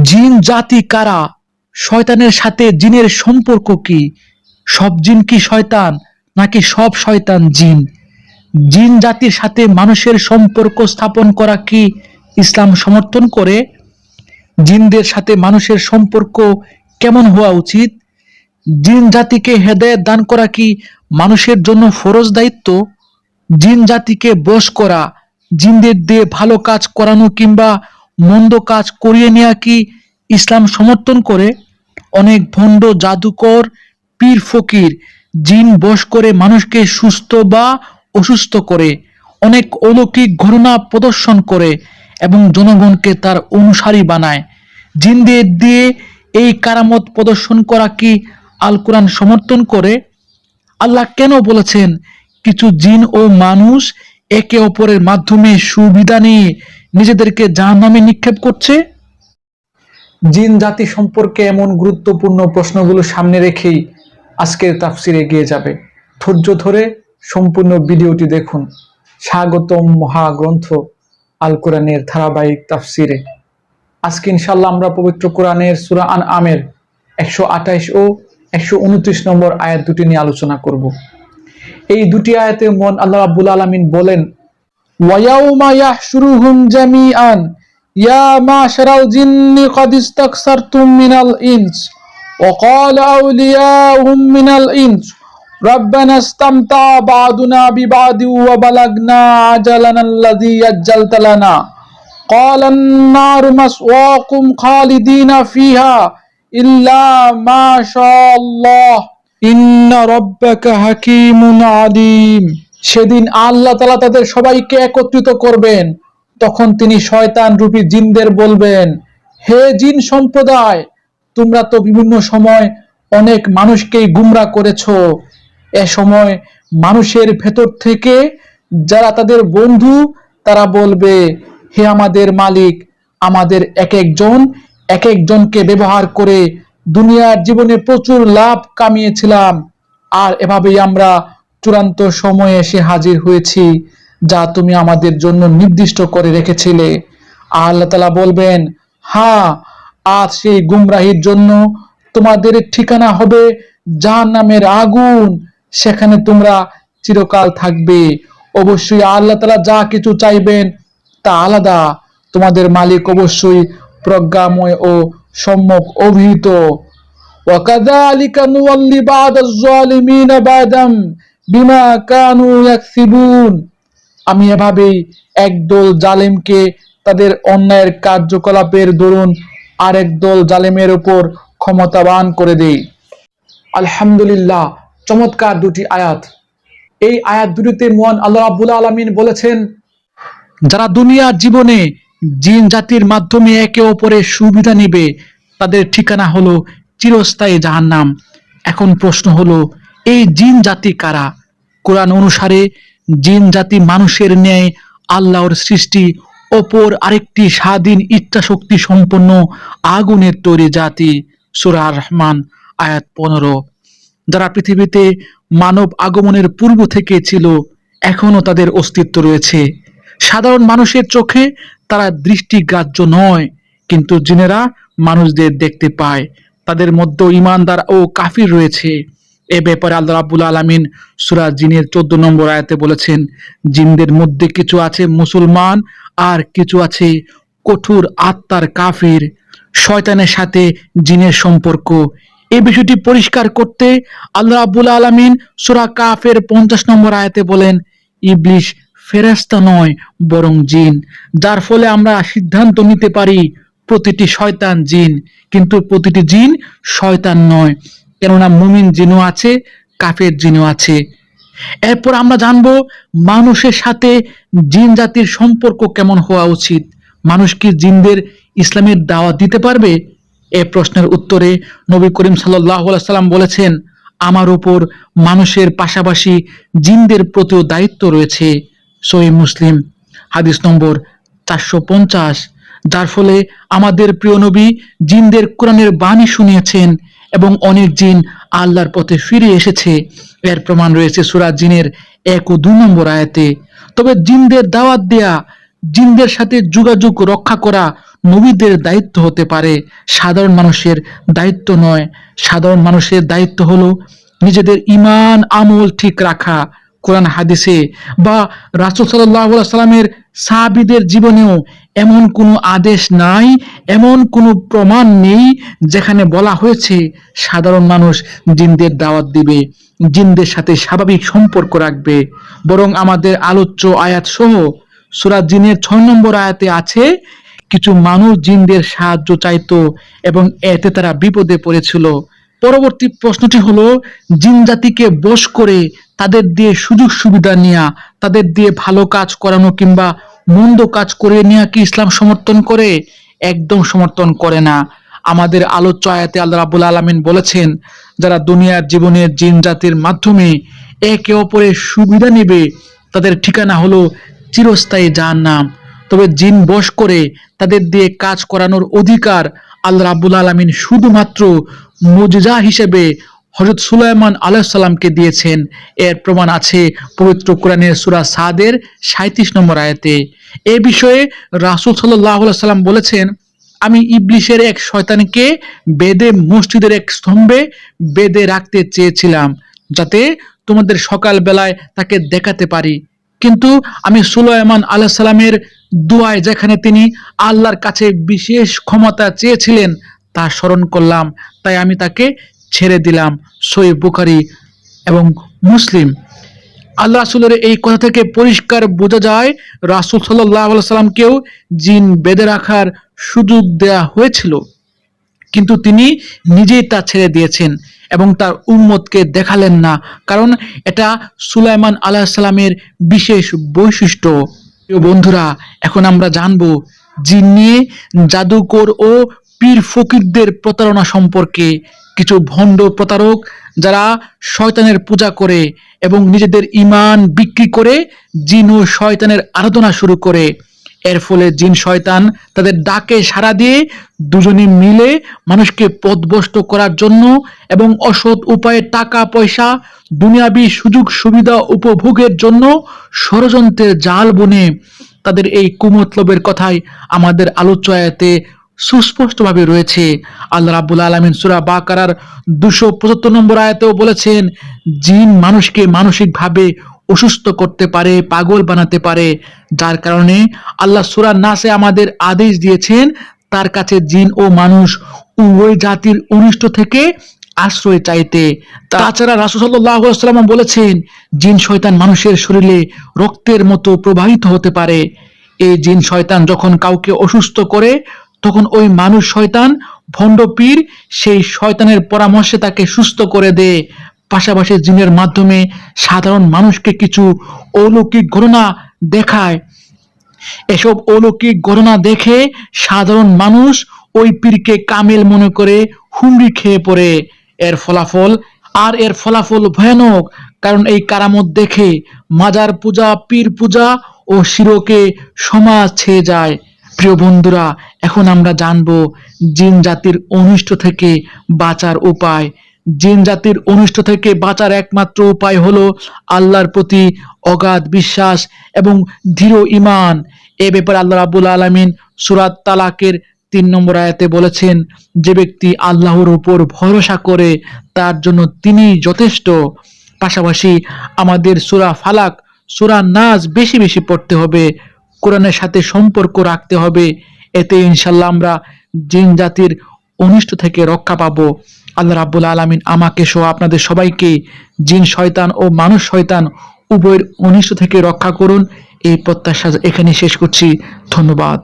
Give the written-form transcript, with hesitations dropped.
জিন জাতি কারা? শয়তানের সাথে জিনের সম্পর্ক কি? সব জিন কি শয়তান, নাকি সব শয়তান জিন? জিন জাতির সাথে মানুষের সম্পর্ক স্থাপন করা কি ইসলাম সমর্থন করে? জিনদের সাথে মানুষের সম্পর্ক কেমন হওয়া উচিত? জিন জাতিকে হেদায়েত দান করা কি মানুষের জন্য ফরজ দায়িত্ব? জিন জাতিকে বশ করা, জিনদের দিয়ে ভালো কাজ করানো কিংবা মন্দ কাজ করিয়ে নেওয়া কি ইসলাম সমর্থন করে? অনেক ভণ্ড জাদুকর, পীর ফকির জিন বশ করে মানুষকে সুস্থ বা অসুস্থ করে, অনেক অলৌকিক ঘটনা প্রদর্শন করে এবং জনগণকে তার অনুসারী বানায়। জিনদের দিয়ে এই কারামত প্রদর্শন করা কি আল কোরআন সমর্থন করে? আল্লাহ কেন বলেছেন কিছু জিন ও মানুষ একে অপরের মাধ্যমে সুবিধা নিয়ে নিজেদেরকে জাহান্নামে নিক্ষেপ করছে? জিন জাতি সম্পর্কে এমন গুরুত্বপূর্ণ প্রশ্নগুলো সামনে রেখেই আজকের তাফসির এগিয়ে যাবে। ধৈর্য ধরে সম্পূর্ণ ভিডিওটি দেখুন। স্বাগতম মহাগ্রন্থ আল কোরআনের ধারাবাহিক তাফসিরে। আজকে ইনশাআল্লাহ আমরা পবিত্র কোরআনের সূরা আনআমের 128 ও 129 নম্বর আয়াত দুটি নিয়ে আলোচনা করব। এই দুটি আয়াতে মন আল্লাহ রাব্বুল আলামিন বলেন, ওয়ায়াউমা ইয়াহশুরুহুম জামিআন ইয়া মাশারাল জিন্নি ক্বাদ ইসতাকসারতুম মিনাল ইনস ওয়া ক্বালা আউলিয়াউহুম মিনাল ইনস রাব্বানা ইসতামতা বা'দুনা বিবাদি ওয়া বালাগনা আজালানা আল্লাযী আজ্জালতা লানা قال النار مسواكم خالدين فيها إلا ما شاء الله إن ربك حكيم عليم। সেদিন আল্লাহ তাআলা তাদের সবাইকে একত্রিত করবেন। তখন তিনি শয়তান রূপী জিনদের বলবেন, হে জিন সম্প্রদায়, তোমরা তো বিভিন্ন সময় অনেক মানুষকেই গুমরা করেছো। এ সময় মানুষের ভেতর থেকে যারা তাদের বন্ধু তারা বলবে, হে আমাদের মালিক, আমাদের এক একজনকে ব্যবহার করে দুনিয়ার জীবনে প্রচুর লাভ কামিয়েছিলাম, আর এভাবেই আমরা চূড়ান্ত সময়ে এসে হাজির হয়েছি যা তুমি আমাদের জন্য নির্দিষ্ট করে রেখেছিলে। আল্লাহ তাআলা বলবেন, হ্যাঁ, আজ সেই গুমরাহির জন্য তোমাদের ঠিকানা হবে জাহান্নামের আগুন, সেখানে তোমরা চিরকাল থাকবে। অবশ্যই আল্লাহ তাআলা যা কিছু চাইবেন তা আলাদা। তোমাদের মালিক অবশ্যই প্রজ্ঞাময় ও সম্যক অভিহিত। ওয়াকাযালিকা নুওয়াল্লি বা'দাজ যালিমিনা বা'দাম বিমা কানু ইয়াকসিবুন। আমি এভাবেই একদল জালেমকে তাদের অন্যায়ের কার্যকলাপের দরুন আরেক দল জালেমের উপর ক্ষমতাবান করে দেই। আলহামদুলিল্লাহ, চমৎকার দুটি আয়াত। এই আয়াত দুটিতে মহান আল্লাহ রাব্বুল আলামিন বলেছেন, যারা দুনিয়ার জীবনে জিন জাতির মাধ্যমে একে অপরের সুবিধা নেবে তাদের ঠিকানা হলো চিরস্থায়ী জাহান্নাম। এখন প্রশ্ন হলো, এই জিন জাতি কারা? কোরআন অনুসারে জিন জাতি মানুষের ন্যায় আল্লাহর সৃষ্টি, অপর আরেকটি স্বাধীন ইচ্ছা শক্তি সম্পন্ন আগুনের তৈরি জাতি। সূরা আর-রহমান আয়াত 15। যারা পৃথিবীতে মানব আগমনের পূর্ব থেকে ছিল, এখনো তাদের অস্তিত্ব রয়েছে। সাধারণ মানুষের চোখে তারা দৃষ্টিগ্রাহ্য নয়, কিন্তু জিনেরা মানুষদের দেখতে পায়। তাদের মধ্যে ঈমানদার ও কাফির রয়েছে। এ ব্যাপারে আল্লাহ রাব্বুল আলামিন সূরা জিনের 14 নম্বর আয়াতে বলেছেন, জিনদের মধ্যে কিছু আছে মুসলমান আর কিছু আছে কঠোর আত্মার কাফির। শয়তানের সাথে জিনের সম্পর্ক, এই বিষয়টি পরিষ্কার করতে আল্লাহ রাব্বুল আলামিন সূরা কাফের 50 নম্বর আয়াতে বলেন, ইবলিস ফেরেশতা নয় বরং জিন। যার ফলে আমরা সিদ্ধান্ত নিতে পারি প্রতিটি শয়তান জিন, কিন্তু প্রতিটি জিন শয়তান নয়, কেননা মুমিন জিনও আছে, কাফের জিনও আছে। এরপর আমরা জানবো মানুষের সাথে জিন জাতির সম্পর্ক কেমন হওয়া উচিত। মানুষ কি জিনদের ইসলামের দাওয়াত দিতে পারবে? এ প্রশ্নের উত্তরে নবী করিম সাল্লাল্লাহু আলাইহি সাল্লাম বলেছেন, আমার উপর মানুষের পাশাপাশি জিনদের প্রতিও দায়িত্ব রয়েছে। সহিহ মুসলিম হাদিস নম্বর 450। যার ফলে আমাদের প্রিয় নবী জিনদের কোরআনের বাণী শুনিয়েছেন এবং অনেক জিন আল্লাহর পথে ফিরে এসেছে। এর প্রমাণ রয়েছে সূরা জিনের 1 ও 2 নম্বর আয়াতে। তবে জিনদের দাওয়াত দেয়া, জিনদের সাথে যোগাযোগ রক্ষা করা নবীদের দায়িত্ব হতে পারে, সাধারণ মানুষের দায়িত্ব নয়। সাধারণ মানুষের দায়িত্ব হলো নিজেদের ঈমান আমল ঠিক রাখা। কোরআন হাদিসে বা রাসূল সাল্লাল্লাহু আলাইহি সাল্লামের সাহাবীদের জীবনেও এমন কোনো আদেশ নাই, এমন কোনো প্রমাণ নেই যেখানে বলা হয়েছে সাধারণ মানুষ জিনদের দাওয়াত দিবে, জিনদের সাথে স্বাভাবিক সম্পর্ক রাখবে। বরং আমাদের আলোচ্য আয়াত সহ সূরা জিনের 6 নম্বর আয়াতে আছে, কিছু মানুষ জিনদের সাহায্য চাইতো এবং এতে তারা বিপদে পড়েছিল। পরবর্তী প্রশ্নটি হলো, জিন জাতিকে বশ করে তাদের দিয়ে সুযোগ সুবিধা নেওয়া, তাদের দিয়ে ভালো কাজ করানো কিংবা মন্দ কাজ করে নেওয়া কি ইসলাম সমর্থন করে? একদম সমর্থন করে না। আমাদের আলোচ্য আয়াতে আল্লাহ রাব্বুল আলামিন বলেছেন, যারা দুনিয়ার জীবনে জিন জাতির মাধ্যমে একে অপরের সুবিধা নেবে তাদের ঠিকানা হলো চিরস্থায়ী জাহান্নাম। তবে জিন বশ করে তাদের দিয়ে কাজ করানোর অধিকার আল্লাহ রাব্বুল আলামিন শুধুমাত্র মুজিজা হিসেবে হযরত সুলাইমান আলাইহিস সালামকে দিয়েছেন। এর প্রমাণ আছে পবিত্র কোরআনের সূরা সাদের 37 নম্বর আয়াতে। এ বিষয়ে রাসূল সাল্লাল্লাহু আলাইহি সাল্লাম বলেছেন, আমি ইবলিসের এক শয়তানকে বেঁধে মসজিদের এক স্তম্ভে বেঁধে রাখতে চেয়েছিলাম, যাতে তোমাদের সকাল বেলায় তাকে দেখাতে পারি। কিন্তু আমি সুলাইমান আলাইহিস সালামের দুআয় যেখানে তিনি আল্লাহর কাছে বিশেষ ক্ষমতা চেয়েছিলেন তা স্মরণ করলাম, তাই আমি তাকে ছেড়ে দিলাম। সহিহ বুখারী এবং মুসলিম। আল্লাহ রাসূলের এই কথা থেকে পরিষ্কার বোঝা যায় রাসূল সাল্লাল্লাহু আলাইহি সাল্লামকেও জিন বেঁধে রাখার সুযোগ দেয়া হয়েছিল, কিন্তু তিনি নিজেই তা ছেড়ে দিয়েছেন এবং তার উম্মতকে দেখালেন না, কারণ এটা সুলাইমান আলাইহিস সালামের বিশেষ বৈশিষ্ট্য। প্রিয় বন্ধুরা, এখন আমরা জানবো জিন নিয়ে জাদুকর ও পীর ফকিরদের প্রতারণা সম্পর্কে। কিছু ভণ্ড প্রতারক যারা শয়তানের পূজা করে এবং নিজেদের ঈমান বিক্রি করে জিন ও শয়তানের আরাধনা শুরু করে। এর ফলে জিন শয়তান তাদের ডাকে সাড়া দিয়ে দুজনে মিলে মানুষকে পথভ্রষ্ট করার জন্য এবং অসৎ উপায়ে টাকা পয়সা দুনিয়াবি সুযোগ সুবিধা উপভোগের জন্য ষড়যন্ত্রের জাল বুনে তাদের এই কুমতলবের কথাই আমাদের আলোচ্য আয়াতে সুস্পষ্টভাবে রয়েছে। আল্লাহ রাব্বুল আলামিন সূরা বাকারার 275 নম্বর আয়াতেও বলেছেন, জিন মানুষকে মানসিকভাবে অসুস্থ করতে পারে, পাগল বানাতে পারে, যার কারণে আল্লাহ সূরা নাসে আমাদের আদেশ দিয়েছেন তার কাছে জিন ও মানুষ উভয় জাতির অনিষ্ট থেকে আশ্রয় চাইতে। তাছাড়া রাসূল সাল্লাল্লাহু আলাইহি ওয়াসাল্লাম বলেছেন, জিন শয়তান মানুষের শরীরে রক্তের মতো প্রবাহিত হতে পারে। এই জিন শয়তান যখন কাউকে অসুস্থ করে তখন ওই মানুষ শয়তান ভণ্ড পীর সেই শয়তানের পরামর্শে তাকে সুস্থ করে দেয়। পাশাপাশি জিনের মাধ্যমে সাধারণ মানুষকে কিছু অলৌকিক ঘটনা দেখায়। এসব অলৌকিক ঘটনা দেখে সাধারণ মানুষ ওই পীরকে কামেল মনে করে হুমড়ি খেয়ে পড়ে। এর ফলাফল ভয়ানক, কারণ এই কারামত দেখে মাজার পূজা, পীর পূজা ও শিরকে সমাজ ছেয়ে যায়। প্রিয় বন্ধুরা, এখন আমরা জানবো জিন জাতির অনিষ্ট থেকে বাঁচার উপায়। জিন জাতির অনিষ্ট থেকে বাঁচার একমাত্র উপায় হলো আল্লাহর প্রতি অগাধ বিশ্বাস এবং দৃঢ় ঈমান। এ ব্যাপারে আল্লাহ রাব্বুল আলামিন সূরা তালাকের 3 নম্বর আয়াতে বলেছেন, যে ব্যক্তি আল্লাহর উপর ভরসা করে তার জন্য তিনিই যথেষ্ট। পাশাপাশি আমাদের সূরা ফালাক, সূরা নাস বেশি বেশি পড়তে হবে, কোরআনের সাথে সম্পর্ক রাখতে হবে। এতে ইনশাআল্লাহ আমরা জিন জাতির অনিষ্ট থেকে রক্ষা পাবো। আল্লাহ রাব্বুল আলামিন আমাকে সহ আপনাদের সবাইকে জিন শয়তান ও মানুষ শয়তান উভয়ের অনিষ্ট থেকে রক্ষা করুন। এই প্রত্যাশা এখানে শেষ করছি। ধন্যবাদ।